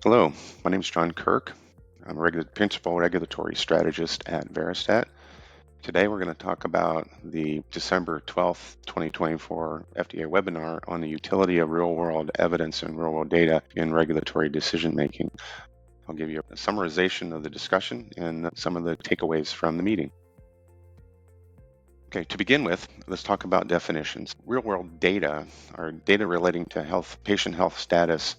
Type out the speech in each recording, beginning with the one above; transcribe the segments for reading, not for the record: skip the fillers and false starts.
Hello, my name is John Kirk. I'm a Principal Regulatory Strategist at Veristat. Today we're going to talk about the December 12th, 2024 FDA webinar on the utility of real-world evidence and real-world data in regulatory decision-making. I'll give you a summarization of the discussion and some of the takeaways from the meeting. Okay, to begin with, let's talk about definitions. Real-world data are data relating to patient health status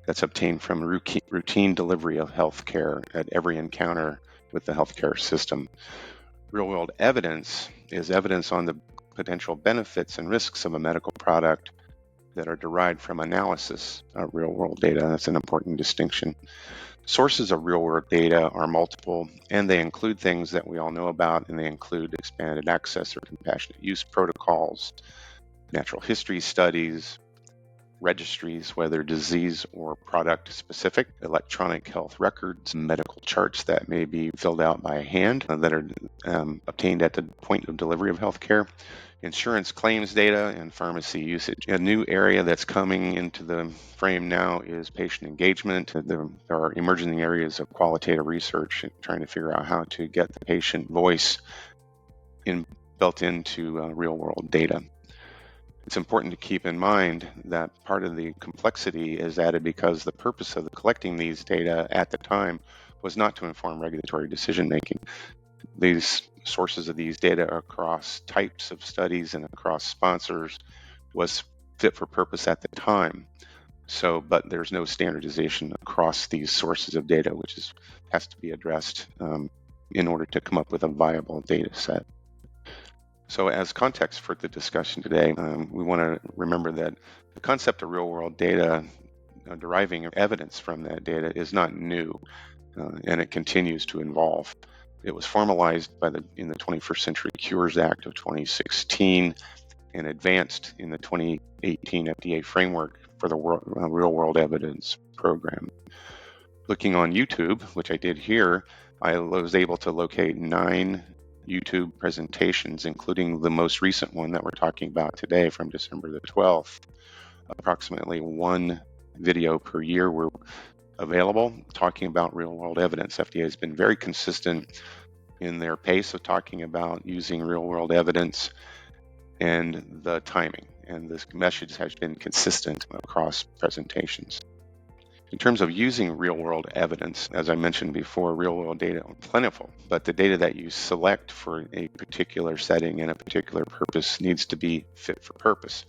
that's obtained from routine delivery of healthcare at every encounter with the healthcare system. Real-world evidence is evidence on the potential benefits and risks of a medical product that are derived from analysis of real-world data. That's an important distinction. Sources of real-world data are multiple, and they include things that we all know about, and they include expanded access or compassionate use protocols, natural history studies, registries, whether disease or product specific, electronic health records, medical charts that may be filled out by hand that are obtained at the point of delivery of healthcare, insurance claims data, and pharmacy usage. A new area that's coming into the frame now is patient engagement. There are emerging areas of qualitative research trying to figure out how to get the patient voice built into real world data. It's important to keep in mind that part of the complexity is added because the purpose of collecting these data at the time was not to inform regulatory decision making. These sources of these data across types of studies and across sponsors was fit for purpose at the time. But there's no standardization across these sources of data, which has to be addressed in order to come up with a viable data set. So as context for the discussion today, we want to remember that the concept of real-world data, deriving evidence from that data, is not new, and it continues to evolve. It was formalized in the 21st Century Cures Act of 2016 and advanced in the 2018 FDA framework for the real-world evidence program. Looking on YouTube, which I did here, I was able to locate 9 YouTube presentations, including the most recent one that we're talking about today from December the 12th. Approximately 1 video per year were available talking about real-world evidence. FDA has been very consistent in their pace of talking about using real-world evidence and the timing, and this message has been consistent across presentations. In terms of using real-world evidence, as I mentioned before, real-world data are plentiful, but the data that you select for a particular setting and a particular purpose needs to be fit for purpose.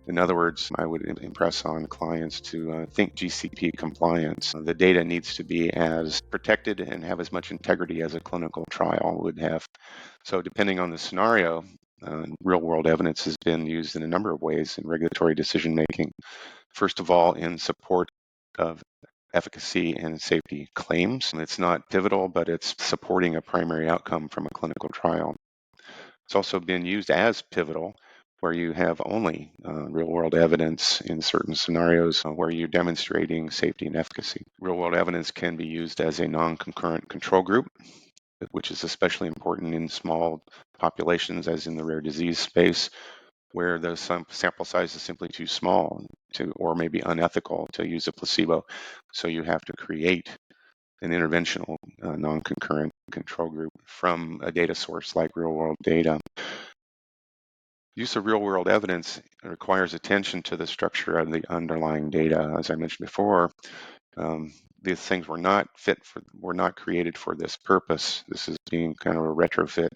In other words, I would impress on clients to think GCP compliance. The data needs to be as protected and have as much integrity as a clinical trial would have. So depending on the scenario, real-world evidence has been used in a number of ways in regulatory decision-making. First of all, in support of efficacy and safety claims. It's not pivotal, but it's supporting a primary outcome from a clinical trial. It's also been used as pivotal, where you have only real-world evidence in certain scenarios where you're demonstrating safety and efficacy. Real-world evidence can be used as a non-concurrent control group, which is especially important in small populations, as in the rare disease space, where the sample size is simply too small or maybe unethical to use a placebo. So you have to create an interventional non-concurrent control group from a data source like real-world data. Use of real-world evidence requires attention to the structure of the underlying data. As I mentioned before, these things were not created for this purpose. This is being kind of a retrofit.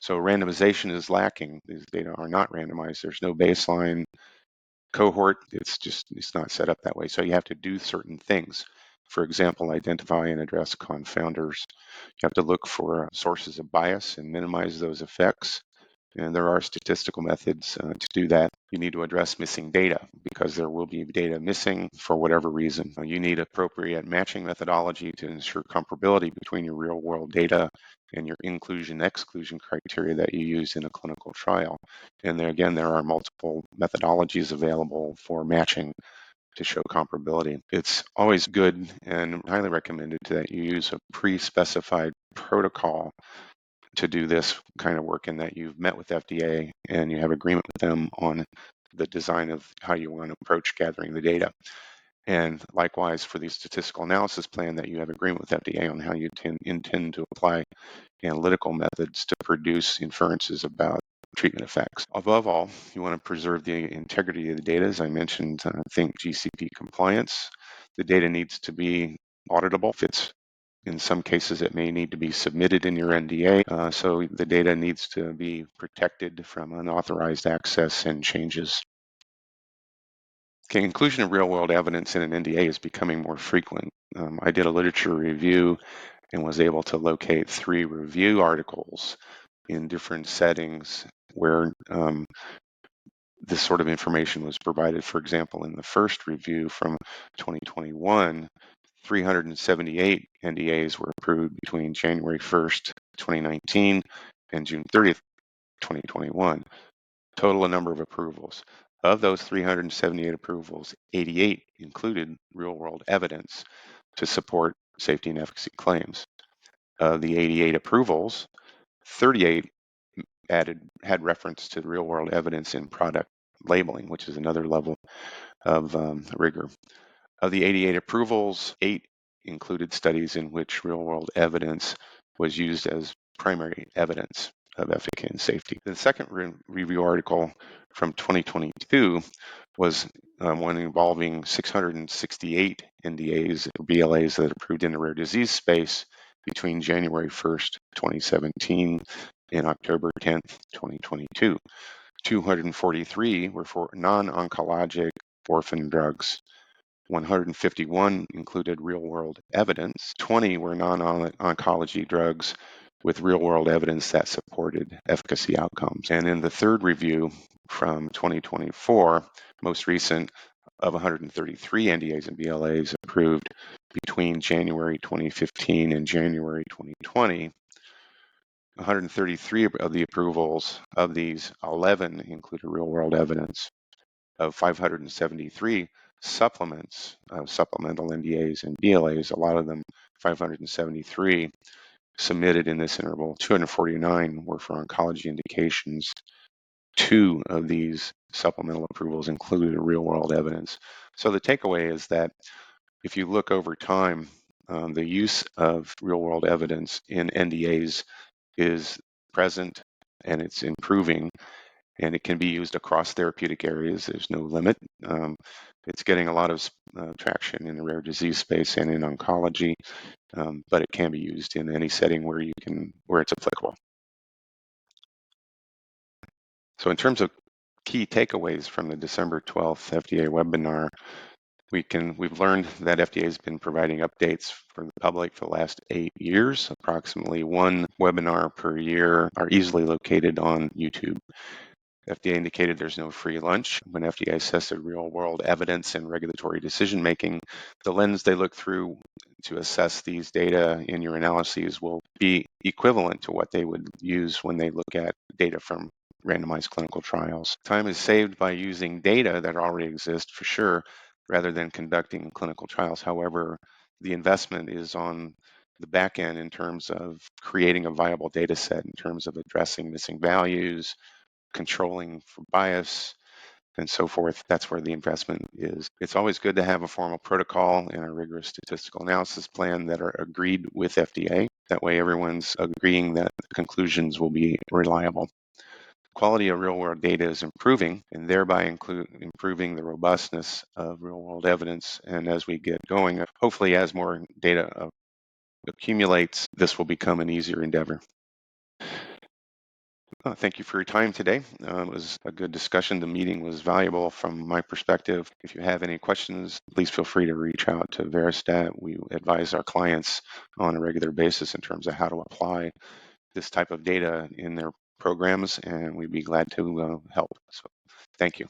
So randomization is lacking. These data are not randomized. There's no baseline cohort. It's not set up that way. So you have to do certain things. For example, identify and address confounders. You have to look for sources of bias and minimize those effects. And there are statistical methods to do that. You need to address missing data because there will be data missing for whatever reason. You need appropriate matching methodology to ensure comparability between your real-world data and your inclusion-exclusion criteria that you use in a clinical trial. And there are multiple methodologies available for matching to show comparability. It's always good and highly recommended that you use a pre-specified protocol to do this kind of work, and that you've met with FDA and you have agreement with them on the design of how you want to approach gathering the data. And likewise for the statistical analysis plan, that you have agreement with FDA on how you intend to apply analytical methods to produce inferences about treatment effects. Above all, you want to preserve the integrity of the data. As I mentioned, think GCP compliance. The data needs to be auditable. If it's in some cases, it may need to be submitted in your NDA, so the data needs to be protected from unauthorized access and changes. Okay, inclusion of real-world evidence in an NDA is becoming more frequent. I did a literature review and was able to locate 3 review articles in different settings where this sort of information was provided. For example, in the first review from 2021, 378 NDAs were approved between January 1st, 2019 and June 30th, 2021. Total number of approvals. Of those 378 approvals, 88 included real-world evidence to support safety and efficacy claims. Of the 88 approvals, 38 had reference to real-world evidence in product labeling, which is another level of rigor. Of the 88 approvals, 8 included studies in which real-world evidence was used as primary evidence of efficacy and safety. The second review article from 2022 was one involving 668 NDAs or BLAs that approved in the rare disease space between January 1st, 2017 and October 10th, 2022. 243 were for non-oncologic orphan drugs. 151 included real-world evidence. 20 were non-oncology drugs with real-world evidence that supported efficacy outcomes. And in the third review from 2024, most recent, of 133 NDAs and BLAs approved between January 2015 and January 2020, 133 of the approvals of these 11 included real-world evidence. Of 573 supplements, supplemental NDAs and BLAs, a lot of them, 573, submitted in this interval. 249 were for oncology indications. 2 of these supplemental approvals included real-world evidence. So the takeaway is that if you look over time, the use of real-world evidence in NDAs is present and it's improving, and it can be used across therapeutic areas. There's no limit. It's getting a lot of traction in the rare disease space and in oncology, but it can be used in any setting where it's applicable. So in terms of key takeaways from the December 12th FDA webinar, we've learned that FDA has been providing updates for the public for the last 8 years. Approximately 1 webinar per year are easily located on YouTube. FDA indicated there's no free lunch. When FDA assessed real-world evidence and regulatory decision-making, the lens they look through to assess these data in your analyses will be equivalent to what they would use when they look at data from randomized clinical trials. Time is saved by using data that already exist, for sure, rather than conducting clinical trials. However, the investment is on the back end in terms of creating a viable data set, in terms of addressing missing values, controlling for bias, and so forth. That's where the investment is. It's always good to have a formal protocol and a rigorous statistical analysis plan that are agreed with FDA. That way everyone's agreeing that the conclusions will be reliable. Quality of real-world data is improving, and thereby improving the robustness of real-world evidence. And as we get going, hopefully as more data accumulates, this will become an easier endeavor. Thank you for your time today. It was a good discussion. The meeting was valuable from my perspective. If you have any questions, please feel free to reach out to Veristat. We advise our clients on a regular basis in terms of how to apply this type of data in their programs, and we'd be glad to help. So thank you.